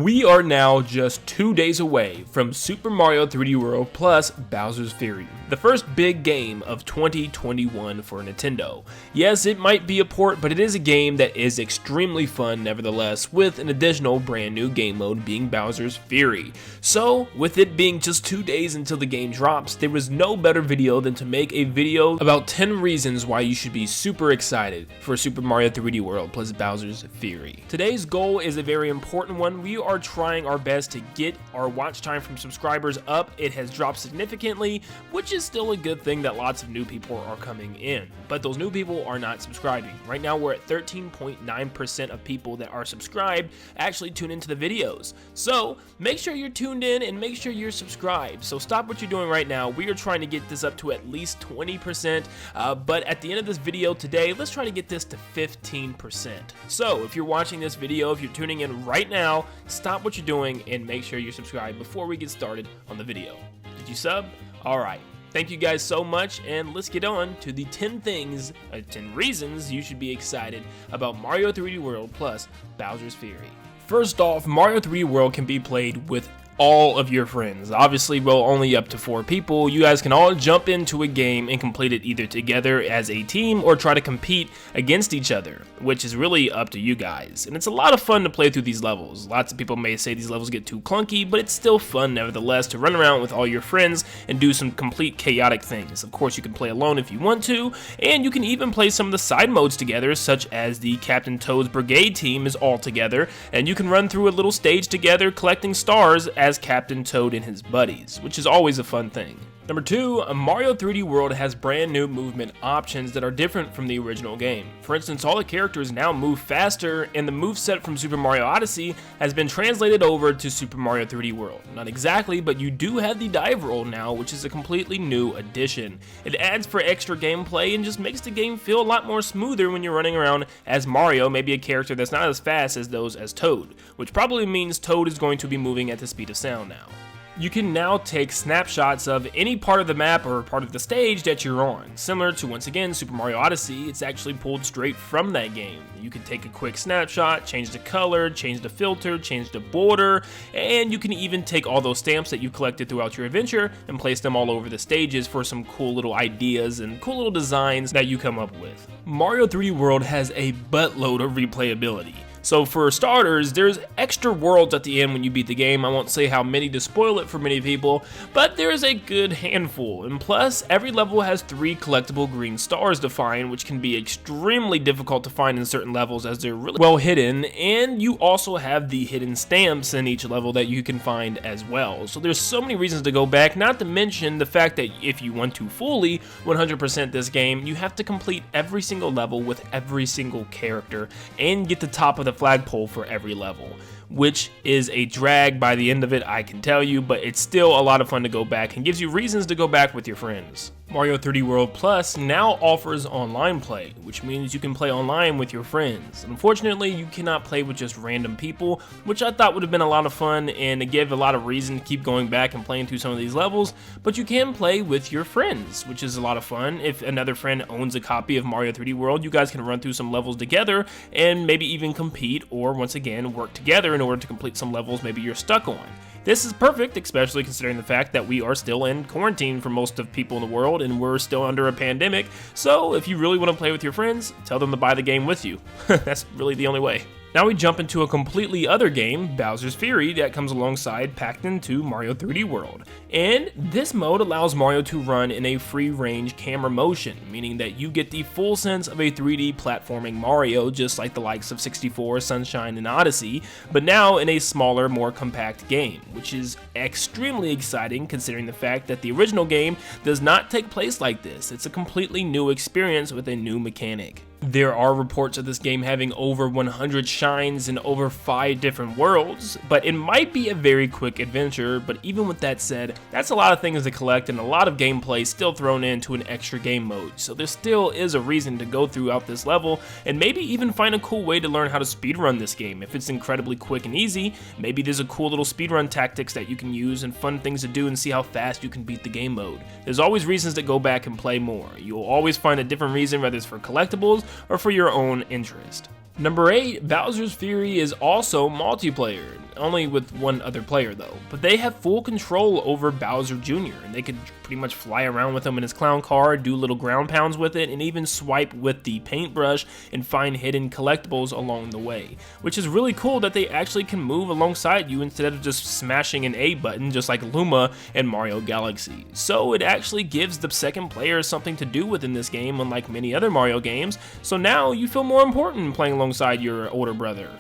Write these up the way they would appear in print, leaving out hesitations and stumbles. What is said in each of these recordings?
We are now just 2 days away from Super Mario 3D World plus Bowser's Fury, the first big game of 2021 for Nintendo. Yes, it might be a port, but it is a game that is extremely fun nevertheless, with an additional brand new game mode being Bowser's Fury. So, with it being just 2 days until the game drops, there was no better video than to make a video about 10 reasons why you should be super excited for Super Mario 3D World plus Bowser's Fury. Today's goal is a very important one. We are trying our best to get our watch time from subscribers up. It has dropped significantly, which is still a good thing that lots of new people are coming in. But those new people are not subscribing. Right now we're at 13.9% of people that are subscribed actually tune into the videos. So make sure you're tuned in and make sure you're subscribed. So stop what you're doing right now. We are trying to get this up to at least 20%, but at the end of this video today, let's try to get this to 15%. So if you're watching this video, if you're tuning in right now, stop what you're doing and make sure you're subscribed before we get started on the video. Did you sub? Alright. Thank you guys so much, and let's get on to the 10 reasons you should be excited about Mario 3D World plus Bowser's Fury. First off, Mario 3D World can be played with all of your friends. Obviously, well, only up to 4 people. You guys can all jump into a game and complete it either together as a team or try to compete against each other, which is really up to you guys. And it's a lot of fun to play through these levels. Lots of people may say these levels get too clunky, but it's still fun nevertheless to run around with all your friends and do some complete chaotic things. Of course, you can play alone if you want to, and you can even play some of the side modes together, such as the Captain Toad's Brigade team is all together, and you can run through a little stage together collecting stars as Captain Toad and his buddies, which is always a fun thing. Number 2, Mario 3D World has brand new movement options that are different from the original game. For instance, all the characters now move faster, and the moveset from Super Mario Odyssey has been translated over to Super Mario 3D World. Not exactly, but you do have the dive roll now, which is a completely new addition. It adds for extra gameplay and just makes the game feel a lot more smoother when you're running around as Mario, maybe a character that's not as fast as those as Toad, which probably means Toad is going to be moving at the speed of sound now. You can now take snapshots of any part of the map or part of the stage that you're on. Similar to, once again, Super Mario Odyssey, it's actually pulled straight from that game. You can take a quick snapshot, change the color, change the filter, change the border, and you can even take all those stamps that you collected throughout your adventure and place them all over the stages for some cool little ideas and cool little designs that you come up with. Mario 3D World has a buttload of replayability. So for starters, there's extra worlds at the end when you beat the game. I won't say how many to spoil it for many people, but there's a good handful. And plus, every level has 3 collectible green stars to find, which can be extremely difficult to find in certain levels as they're really well hidden. And you also have the hidden stamps in each level that you can find as well. So there's so many reasons to go back, not to mention the fact that if you want to fully 100% this game, you have to complete every single level with every single character and get the top of the flagpole for every level, which is a drag by the end of it, I can tell you, but it's still a lot of fun to go back and gives you reasons to go back with your friends. Mario 3D World Plus now offers online play, which means you can play online with your friends. Unfortunately, you cannot play with just random people, which I thought would have been a lot of fun and it gave a lot of reason to keep going back and playing through some of these levels, but you can play with your friends, which is a lot of fun. If another friend owns a copy of Mario 3D World, you guys can run through some levels together and maybe even compete or, once again, work together in order to complete some levels maybe you're stuck on. This is perfect, especially considering the fact that we are still in quarantine for most of people in the world and we're still under a pandemic, so if you really want to play with your friends, tell them to buy the game with you. That's really the only way. Now we jump into a completely other game, Bowser's Fury, that comes alongside packed into Mario 3D World. And this mode allows Mario to run in a free-range camera motion, meaning that you get the full sense of a 3D platforming Mario, just like the likes of 64, Sunshine, and Odyssey, but now in a smaller, more compact game, which is extremely exciting considering the fact that the original game does not take place like this. It's a completely new experience with a new mechanic. There are reports of this game having over 100 shines in over 5 different worlds, but it might be a very quick adventure. But even with that said, that's a lot of things to collect and a lot of gameplay still thrown into an extra game mode, so there still is a reason to go throughout this level and maybe even find a cool way to learn how to speedrun this game. If it's incredibly quick and easy, maybe there's a cool little speedrun tactics that you can use and fun things to do and see how fast you can beat the game mode. There's always reasons to go back and play more. You'll always find a different reason, whether it's for collectibles or for your own interest. Number 8, Bowser's Fury is also multiplayer, only with one other player though, but they have full control over Bowser Jr. and they could pretty much fly around with him in his clown car, do little ground pounds with it, and even swipe with the paintbrush and find hidden collectibles along the way, which is really cool that they actually can move alongside you instead of just smashing an A button just like Luma and Mario Galaxy. So it actually gives the second player something to do within this game, unlike many other Mario games, so now you feel more important playing alongside your older brother.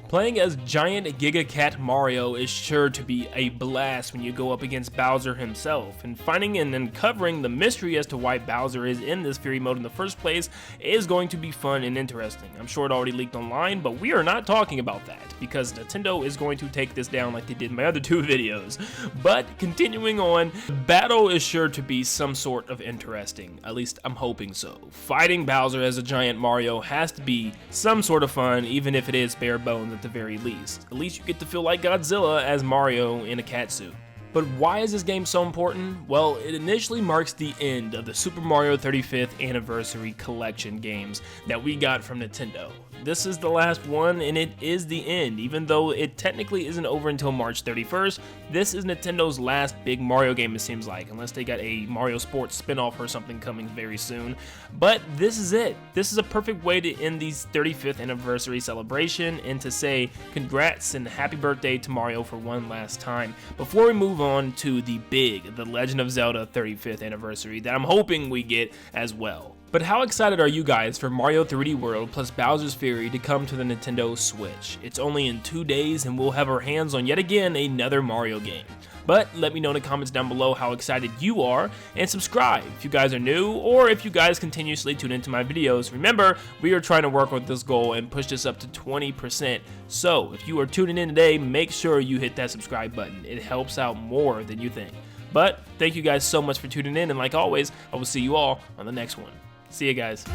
Playing as Giant Giga Cat Mario is sure to be a blast when you go up against Bowser himself, and finding and uncovering the mystery as to why Bowser is in this Fury mode in the first place is going to be fun and interesting. I'm sure it already leaked online, but we are not talking about that, because Nintendo is going to take this down like they did in my other 2 videos. But continuing on, the battle is sure to be some sort of interesting, at least I'm hoping so. Fighting Bowser as a giant Mario has to be some sort of fun, even if it is bare bones at the very least. At least you get to feel like Godzilla as Mario in a cat suit. But why is this game so important? Well, it initially marks the end of the Super Mario 35th Anniversary Collection games that we got from Nintendo. This is the last one, and it is the end. Even though it technically isn't over until March 31st, this is Nintendo's last big Mario game, it seems like, unless they got a Mario Sports spin-off or something coming very soon. But this is it. This is a perfect way to end the 35th Anniversary celebration and to say congrats and happy birthday to Mario for one last time, before we move on to the Legend of Zelda 35th Anniversary that I'm hoping we get as well. But how excited are you guys for Mario 3D World plus Bowser's Fury to come to the Nintendo Switch? It's only in 2 days and we'll have our hands on yet again another Mario game. But let me know in the comments down below how excited you are, and subscribe if you guys are new or if you guys continuously tune into my videos. Remember, we are trying to work with this goal and push this up to 20%. So if you are tuning in today, make sure you hit that subscribe button. It helps out more than you think. But thank you guys so much for tuning in, and like always, I will see you all on the next one. See you guys.